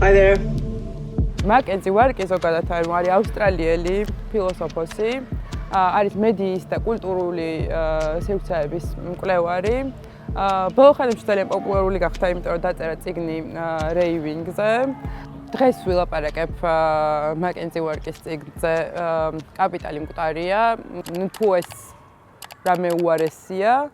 Hi there. Mackenzie Wark ზოგადად არის ავსტრალიელი ფილოსოფოსი, არის მედიის და კულტურული სივრცეების მკვლევარი. ბოლო ხანებში ძალიან პოპულარული გახდა, იმიტომ რომ დაწერა წიგნი რეივინგზე. დღეს ვილაპარაკებ Mackenzie Wark-ის წიგნზე კაპიტალი მკვდარია. თუ ეს რამე უარესია.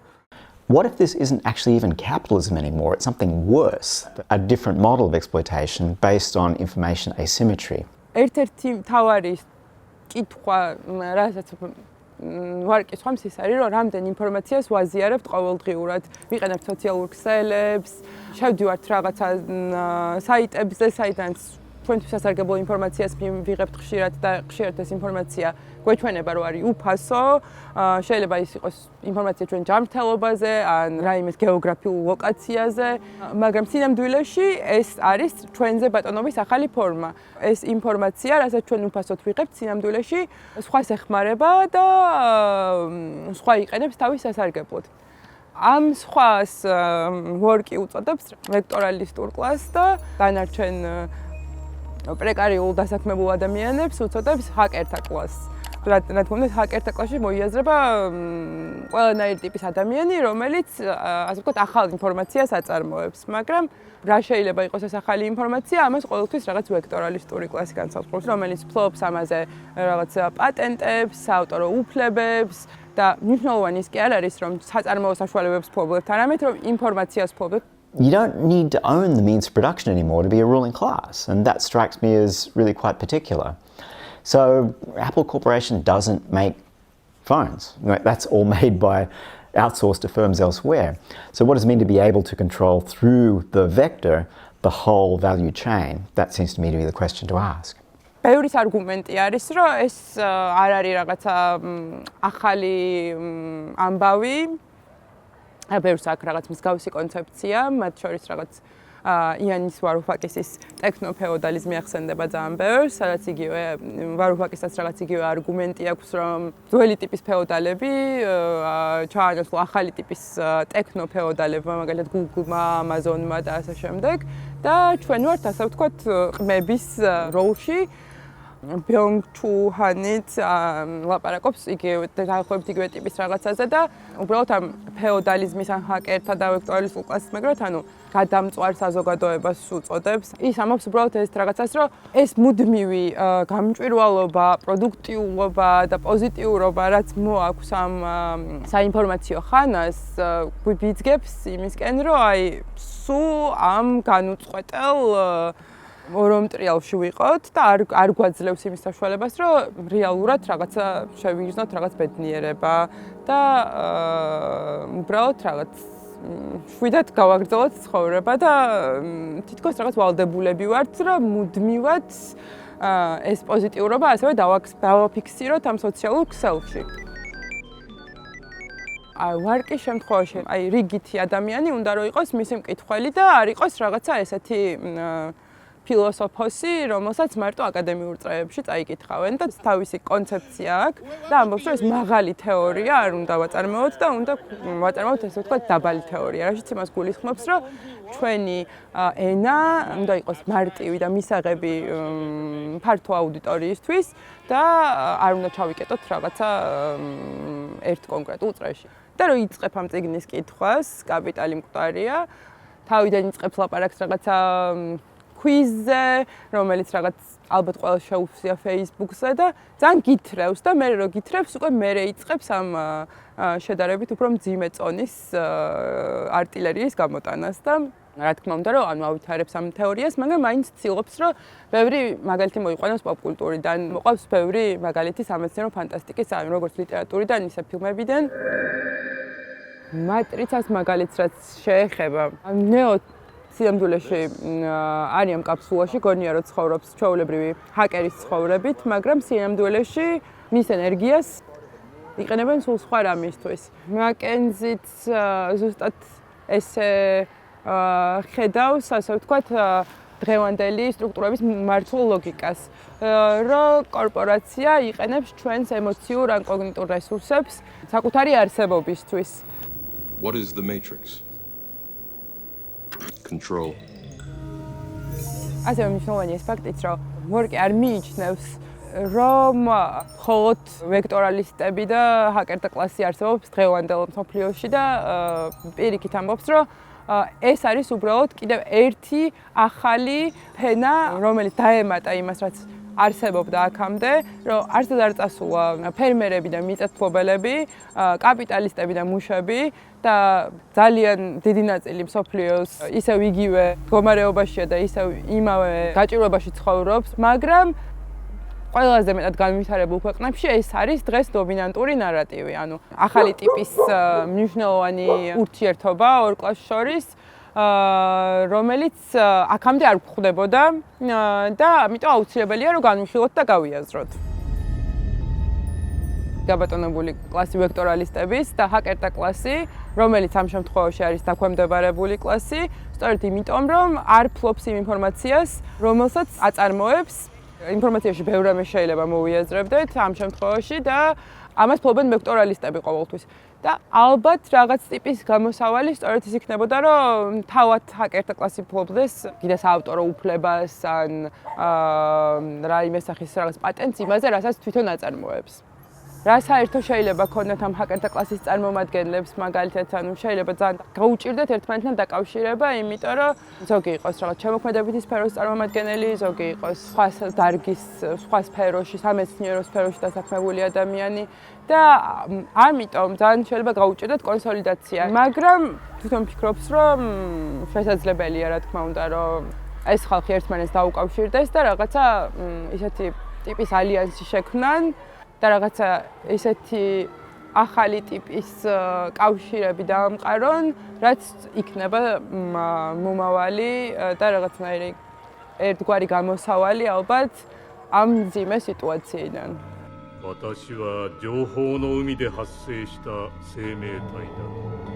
What if this isn't actually even capitalism anymore? It's something worse, a different model of exploitation based on information asymmetry. ერთ-ერთი მთავარი კითხვა, რასაც ვარკის ხომს ის არის, რომ რამდენ ინფორმაციას ვაზიარებთ ყოველდღიურად, ვიყენებთ სოციალურ ქსელებს, შევდივართ რაღაცა საიტებზე, საიდანაც ჩვენთვის სასარგებლო ინფორმაციას ვიღებთ ხშირად და ხშირად ეს ინფორმაცია გვეჩვენება, რომ არის უფასო, შეიძლება ის იყოს ინფორმაცია ჩვენ ჯანმრთელობაზე, ან რაიმე გეოგრაფიულ ლოკაციაზე, მაგრამ სინამდვილეში ეს არის ჩვენზე ბატონობის ახალი ფორმა. ეს ინფორმაცია, რასაც ჩვენ უფასოდ ვიღებთ, სინამდვილეში სხვას ეხმარება და სხვა იყენებს თავის სასარგებლოდ. ამ სხვას ვორკი უწოდებს ელექტორალისტურ კლასს და დანარჩენ პრეკარიულ დასაქმებულ ადამიანებს უწოდებს ჰაკერთა კლასს. რა თქმა უნდა, ჰაკერთა კლასში მოიაზრება ყველანაირი ტიპის ადამიანი, რომელიც ასე ვთქვათ, ახალ ინფორმაციას აწარმოებს, მაგრამ რა შეიძლება იყოს ეს ახალი ინფორმაცია, ამას ყოველთვის რაღაც ვექტორალისტური კლასი განსაზღვრავს, რომელიც ფლობს ამაზე რაღაც პატენტებს, საავტორო უფლებებს და მნიშვნელოვანი ის კი არ არის, რომ საწარმოო საშუალებებს ფლობებთ, არამედ რომ ინფორმაციას ფლობებთ. You don't need to own the means of production anymore to be a ruling class, and that strikes me as really quite particular. So Apple Corporation doesn't make phones. That's all made by outsourced to firms elsewhere. So what does it mean to be able to control through the vector the whole value chain? That seems to me to be the question to ask. ბევრის არგუმენტი არის, რომ ეს არ არის რაღაცა ახალი ამბავი. ბევრს აქ რაღაც მსგავსი კონცეფცია, მათ შორის რაღაც იანის ვარუფაკისის ტექნოფეოდალიზმი ახსენდება ძალიან ბევრს, სადაც იგივე ვარუფაკისაც რაღაც იგივე არგუმენტი აქვს, რომ ძველი ტიპის ფეოდალები ჩაანაცვლა ახალი ტიპის ტექნოფეოდალებმა, მაგალითად Google-მა, Amazon-მა და ასე შემდეგ და ჩვენ ვართ, ასე ვთქვათ, ყმების როლში. Byung-Chul ლაპარაკობს იგივე დაახლოებით იგივე ტიპის რაღაცაზე და უბრალოდ ამ ფეოდალიზმის ან ჰაკერთა და ვექტორალისტურ კლასის მეგრად, ანუ გადამწვარ საზოგადოებას უწოდებს. ის ამბობს უბრალოდ ეს რაღაცას, რომ ეს მუდმივი გამჭვირვალობა, პროდუქტიულობა და პოზიტიურობა, რაც მოაქვს ამ საინფორმაციო ხანას, გვიბიძგებს იმისკენ, რომ აი სულ ამ განუწყვეტელ ორომტრიალში ვიყოთ და არ გვაძლევს იმის საშუალებას, რომ რეალურად რაღაცა შევიგრძნოთ, რაღაც ბედნიერება და უბრალოდ რაღაც შვიდად გავაგრძელოთ ცხოვრება და თითქოს რაღაც ვალდებულები ვართ, რომ მუდმივად ეს პოზიტიურობა ასევე დავაფიქსიროთ ამ სოციალურ ქსელში. ვარკის შემთხვევაში, აი რიგითი ადამიანი უნდა რომ იყოს მისი მკითხველი და არ იყოს რაღაცა ესეთი ფილოსოფოსი, რომელსაც მარტო აკადემიურ წრეებში წაიკითხავენ და თავისი კონცეფცია აქვს და ამბობს, რომ ეს მაღალი თეორია არ უნდა ვაწარმოოთ და უნდა ვაწარმოოთ ესე ვთქვათ დაბალი თეორია. რაშიც იმას გულისხმობს, რომ ჩვენი ენა უნდა იყოს მარტივი და მისაღები ფართო აუდიტორიისთვის და არ უნდა ჩავიკეტოთ რაღაცა ერთ კონკრეტულ წრეში. და რომ იწყებ ამ წიგნის კითხვას, კაპიტალი მკვდარია, თავიდან იწყებს ლაპარაკს რაღაცა quiz-ზე, რომელიც რაღაც ალბათ ყველა შეუცია Facebook-ზე და ძალიან გითრევს და მე რო გითრევს, უკვე მე იწყებს ამ შედარებით უფრო მძიმე წონის артиლერიის გამოტანას და რა თქმა უნდა, რომ ანუ ავითარებს ამ თეორიას, მაგრამ მაინც ცდილობს, რომ ბევრი მაგალითი მოიყვანოს პოპკულტურიდან, მოყავს ბევრი მაგალითი სამეცნიერო ფანტასტიკის, როგორც ლიტერატურიდან, ისე ფილმებიდან. მატრიცას მაგალითს რაც შეეხება, ნეო სინამდვილეში არის ამ კაფსულაში, გონია რომ ცხოვრობს ჩვეულებრივი ჰაკერის ცხოვრებით, მაგრამ სინამდვილეში მის ენერგიას იყენებენ სულ სხვა რამისთვის. Mackenzie-ც ზუსტად ესე ხედავს, ასე ვთქვათ, დღევანდელი სტრუქტურების მართულ ლოგიკას, რომ კორპორაცია იყენებს ჩვენს ემოციურ ან კოგნიტურ რესურსებს საკუთარი არსებობისთვის. What is the matrix? Control. ასევე მნიშვნელოვანი ეს ფაქტიც, რომ ვორკი არ მიიჩნევს, რომ მხოლოდ ვექტორალისტები და ჰაკერთა კლასი არსებობს დღევანდელ მსოფლიოში და პირიქით ამბობს, რომ ეს არის უბრალოდ კიდევ ერთი ახალი ფენა, რომელიც დაემატა იმას, რაც არსებობდა აქამდე, რომ არსად არ წასულა ფერმერები და მიწათმფლობელები, კაპიტალისტები და მუშები და ძალიან დიდი ნაწილი მსოფლიოს ისევ იგივე მდგომარეობაშია და ისევ იმავე გაჭირვებაში ცხოვრობს, მაგრამ ყველაზე მეტად განვითარებულ ქვეყნებში ეს არის დღეს დომინანტური ნარატივი, ანუ ახალი ტიპის მნიშვნელოვანი ურთიერთობა ორ კლასს შორის, რომელიც აქამდე არ გვხვდებოდა და ამიტომ აუცილებელია რომ განვიხილოთ და გავიაზროთ. გაბატონებული კლასი ვექტორალისტების და ჰაკერთა კლასი, რომელიც ამ შემთხვევაში არის დაქვემდებარებული კლასი, სწორედ იმიტომ რომ არ ფლობს იმ ინფორმაციას, რომელსაც აწარმოებს ინფორმაციაში ბევრ რამეს შეიძლება მოვიაზრებდეთ ამ შემთხვევაში და ამას ფლობენ ვექტორალისტები ყოველთვის. და ალბათ რაღაც ტიპის გამოსავალი სწორედ ის იქნებოდა, რომ თავად ჰაკერთა კლასი ფლობდეს კიდე საავტორო უფლებას ან რაიმე სახის რაღაც პატენტს იმაზე, რასაც თვითონ აწარმოებს. რა საერთო შეიძლება ქონდეთ ამ ჰაკერთა კლასის წარმომადგენლებს, მაგალითად, ანუ შეიძლება ძალიან გაუჭირდეთ ერთმანეთთან დაკავშირება, იმიტომ რომ ზოგი იყოს რაღაც შემოქმედებითი სფეროს წარმომადგენელი, ზოგი იყოს სხვა დარგის, სხვა სფეროში, სამეცნიერო სფეროში დასაქმებული ადამიანი და ამიტომ ძალიან შეიძლება გაუჭირდეთ კონსოლიდაცია. მაგრამ თვითონ ფიქრობს, რომ შესაძლებელია, რა თქმა უნდა, რომ ეს ხალხი ერთმანეთს დაუკავშირდეს და რაღაცა ისეთი ტიპის ალიანსი შექმნან და რაღაცა ისეთი ახალი ტიპის კავშირები დაამყარონ, რაც იქნება მომავალი და რაღაცნაირი ერთგვარი გამოსავალი ალბათ ამ მძიმე სიტუაციიდან. 私は情報の海で発生した生命体だ。